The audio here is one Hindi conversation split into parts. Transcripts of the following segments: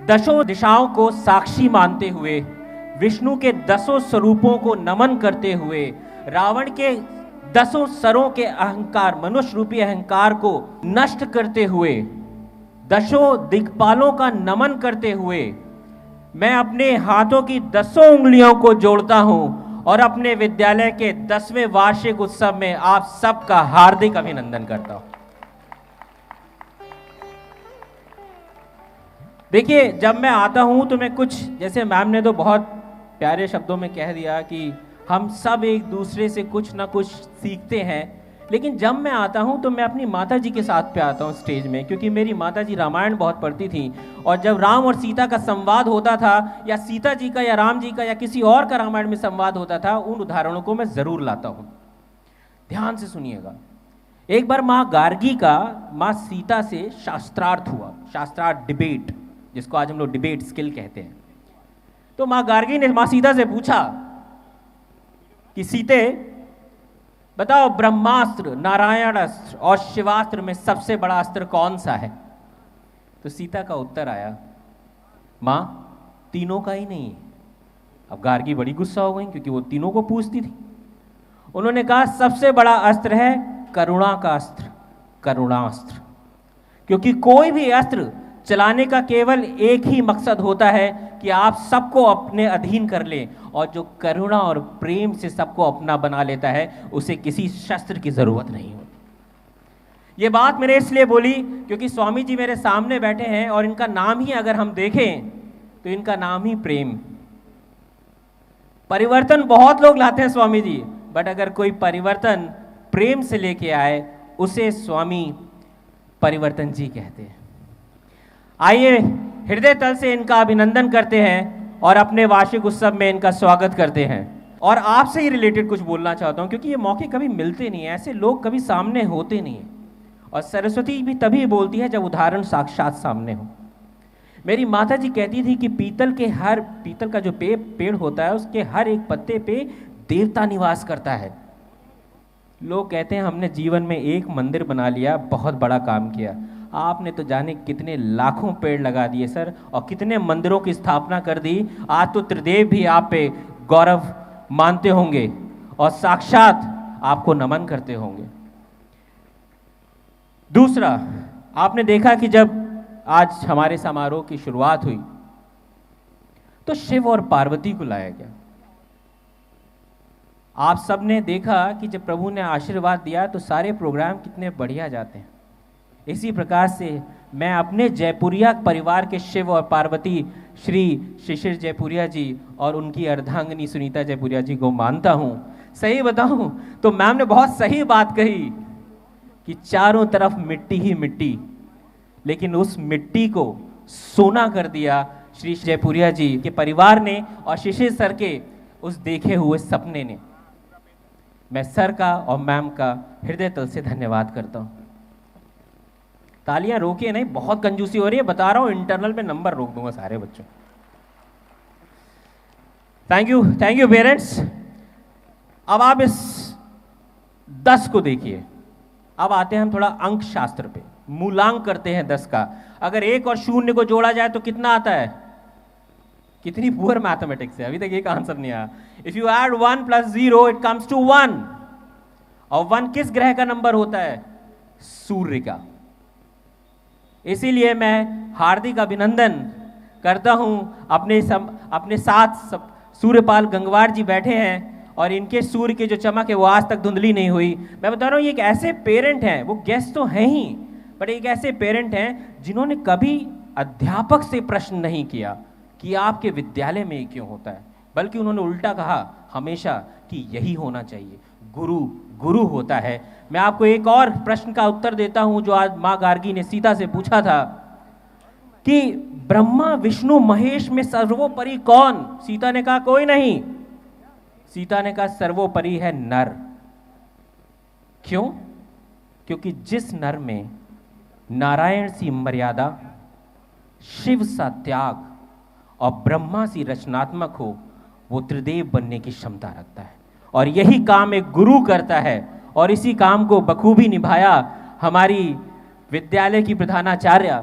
दशों दिशाओं को साक्षी मानते हुए, विष्णु के 10 स्वरूपों को नमन करते हुए, रावण के 10 सरों के अहंकार, मनुष्य रूपी अहंकार को नष्ट करते हुए, 10 दिक्पालों का नमन करते हुए, मैं अपने हाथों की 10 उंगलियों को जोड़ता हूं और अपने विद्यालय के 10वें वार्षिक उत्सव में आप सबका हार्दिक अभिनंदन करता हूं। देखिए, जब मैं आता हूं तो मैं कुछ, जैसे मैम ने तो बहुत प्यारे शब्दों में कह दिया कि हम सब एक दूसरे से कुछ ना कुछ सीखते हैं, लेकिन जब मैं आता हूं तो मैं अपनी माता जी के साथ पे आता हूं स्टेज में, क्योंकि मेरी माता जी रामायण बहुत पढ़ती थी और जब राम और सीता का संवाद होता था, या सीता जी का या राम जी का या किसी और का रामायण में संवाद होता था, उन उदाहरणों को मैं जरूर लाता हूं। ध्यान से सुनिएगा। एक बार माँ गार्गी का माँ सीता से शास्त्रार्थ हुआ, शास्त्रार्थ डिबेट, जिसको आज हम लोग डिबेट स्किल कहते हैं। तो माँ गार्गी ने माँ सीता से पूछा कि सीते बताओ, ब्रह्मास्त्र, नारायण अस्त्र और शिवास्त्र में सबसे बड़ा अस्त्र कौन सा है? तो सीता का उत्तर आया, माँ तीनों का ही नहीं है। अब गार्गी बड़ी गुस्सा हो गई, क्योंकि वो तीनों को पूछती थी। उन्होंने कहा सबसे बड़ा अस्त्र है करुणा का अस्त्र, करुणास्त्र। क्योंकि कोई भी अस्त्र चलाने का केवल एक ही मकसद होता है कि आप सबको अपने अधीन कर ले, और जो करुणा और प्रेम से सबको अपना बना लेता है, उसे किसी शस्त्र की जरूरत नहीं होती। ये बात मैंने इसलिए बोली क्योंकि स्वामी जी मेरे सामने बैठे हैं और इनका नाम ही अगर हम देखें तो इनका नाम ही प्रेम। परिवर्तन बहुत लोग लाते हैं स्वामी जी, बट अगर कोई परिवर्तन प्रेम से लेके आए, उसे स्वामी परिवर्तन जी कहते हैं। आइए हृदय तल से इनका अभिनंदन करते हैं और अपने वार्षिक उत्सव में इनका स्वागत करते हैं। और आपसे ही रिलेटेड कुछ बोलना चाहता हूं, क्योंकि ये मौके कभी मिलते नहीं है, ऐसे लोग कभी सामने होते नहीं है। और सरस्वती भी तभी बोलती है जब उदाहरण साक्षात सामने हो। मेरी माता जी कहती थी कि पीतल का जो पेड़ होता है, उसके हर एक पत्ते पे देवता निवास करता है। लोग कहते हैं हमने जीवन में एक मंदिर बना लिया, बहुत बड़ा काम किया। आपने तो जाने कितने लाखों पेड़ लगा दिए सर, और कितने मंदिरों की स्थापना कर दी। आज तो त्रिदेव भी आप पे गौरव मानते होंगे और साक्षात आपको नमन करते होंगे। दूसरा, आपने देखा कि जब आज हमारे समारोह की शुरुआत हुई तो शिव और पार्वती को लाया गया। आप सबने देखा कि जब प्रभु ने आशीर्वाद दिया तो सारे प्रोग्राम कितने बढ़िया जाते हैं। इसी प्रकार से मैं अपने जयपुरिया परिवार के शिव और पार्वती श्री शिशिर जयपुरिया जी और उनकी अर्धांगिनी सुनीता जयपुरिया जी को मानता हूं। सही बताऊं तो मैम ने बहुत सही बात कही कि चारों तरफ मिट्टी ही मिट्टी, लेकिन उस मिट्टी को सोना कर दिया श्री जयपुरिया जी के परिवार ने और शिशिर सर के उस देखे हुए सपने ने। मैं सर का और मैम का हृदय तल से धन्यवाद करता हूं। तालियां रोकिए नहीं, बहुत कंजूसी हो रही है, बता रहा हूं, इंटरनल में नंबर रोक दूंगा सारे बच्चों। Thank you parents. अब आप इस 10 को देखिए। अब आते हैं हम थोड़ा अंक शास्त्र पे, मूलांक करते हैं 10 का। अगर 1 और 0 को जोड़ा जाए तो कितना आता है? कितनी पुअर मैथमेटिक्स है, अभी तक एक आंसर नहीं आया। If you add 1 + 0 it comes to 1। और 1 किस ग्रह का नंबर होता है? सूर्य का। इसीलिए मैं हार्दिक अभिनंदन करता हूं। अपने साथ सूर्यपाल गंगवार जी बैठे हैं और इनके सूर्य की जो चमक है वो आज तक धुंधली नहीं हुई। मैं बता रहा हूं, ये एक ऐसे पेरेंट हैं, वो गेस्ट तो हैं ही, बट एक ऐसे पेरेंट हैं जिन्होंने कभी अध्यापक से प्रश्न नहीं किया कि आपके विद्यालय में ये क्यों होता है, बल्कि उन्होंने उल्टा कहा हमेशा कि यही होना चाहिए, गुरु गुरु होता है। मैं आपको एक और प्रश्न का उत्तर देता हूं जो आज माँ गार्गी ने सीता से पूछा था कि ब्रह्मा विष्णु महेश में सर्वोपरि कौन? सीता ने कहा कोई नहीं। सीता ने कहा सर्वोपरि है नर। क्यों? क्योंकि जिस नर में नारायण सी मर्यादा, शिव सा त्याग और ब्रह्मा सी रचनात्मक हो, वो त्रिदेव बनने की क्षमता रखता है। और यही काम एक गुरु करता है, और इसी काम को बखूबी निभाया हमारी विद्यालय की प्रधानाचार्य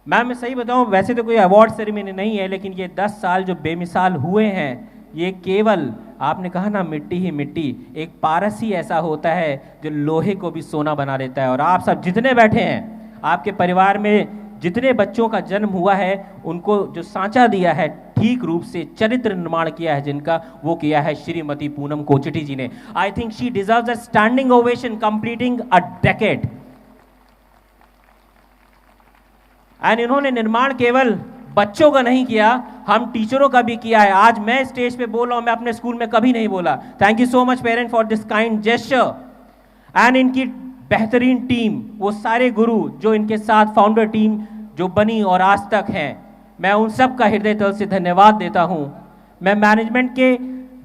मैम मैं सही बताऊं, वैसे तो कोई अवार्ड सेरेमनी नहीं है, लेकिन ये 10 साल जो बेमिसाल हुए हैं, ये केवल आपने कहा ना मिट्टी ही मिट्टी, एक पारस ही ऐसा होता है जो लोहे को भी सोना बना देता है। और आप सब जितने बैठे हैं, आपके परिवार में जितने बच्चों का जन्म हुआ है, उनको जो सांचा दिया है, ठीक रूप से चरित्र निर्माण किया है जिनका, वो किया है श्रीमती पूनम कोचटी जी ने। I think she deserves a standing ovation completing a decade. And इन्होंने निर्माण केवल बच्चों का नहीं किया, हम टीचरों का भी किया है। आज मैं स्टेज पे बोल रहा हूं, मैं अपने स्कूल में कभी नहीं बोला। Thank you so much parent for this kind gesture. And इनकी बेहतरीन टीम, वो सारे गुरु जो इनके साथ फाउंडर टीम जो बनी और आज तक हैं, मैं उन सब का हृदय तल से धन्यवाद देता हूं। मैं मैनेजमेंट के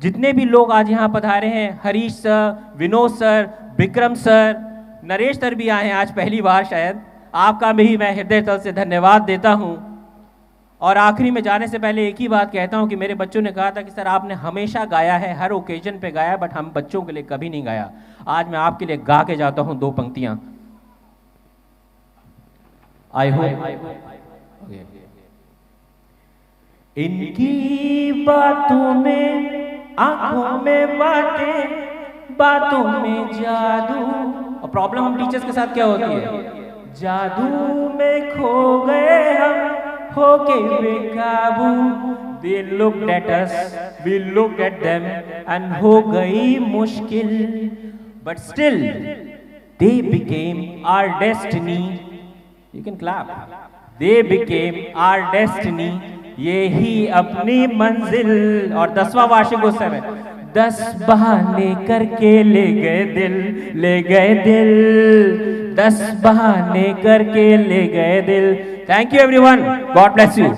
जितने भी लोग आज यहाँ पधारे हैं, Harish sir, Vinod sir, Vikram sir, Naresh sir भी आए हैं आज पहली बार शायद, आपका भी मैं हृदय तल से धन्यवाद देता हूं। और आखिरी में जाने से पहले एक ही बात कहता हूं कि मेरे बच्चों ने कहा था कि सर आपने हमेशा गाया है, हर ओकेजन पे गाया, बट हम बच्चों के लिए कभी नहीं गाया। आज मैं आपके लिए गा के जाता हूं 2 पंक्तियां। आई होप इनकी बातों में, आंखों में बातें, बातों में जादू। और प्रॉब्लम हम टीचर्स के साथ क्या होती है, जादू में खो गए हम, होके बेकाबू। They looked at us, we looked at them, and हो गई मुश्किल, but still they became our destiny. You can clap. They became our destiny. ये ही अपनी मंजिल। और 10वां वार्षिकोत्सव है। 10 बहाने करके ले गए दिल, ले गए दिल, 10 बहाने करके ले गए दिल। Thank you everyone, God bless you.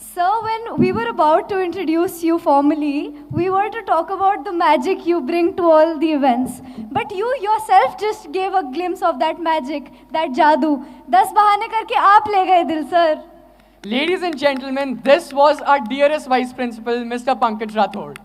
Sir, when we were about to introduce you formally, we were to talk about the magic you bring to all the events. But you yourself just gave a glimpse of that magic, that jadoo. 10 बहाने करके आप ले गए दिल, sir. Ladies and gentlemen, this was our dearest Vice Principal, Mr. Pankaj Rathod.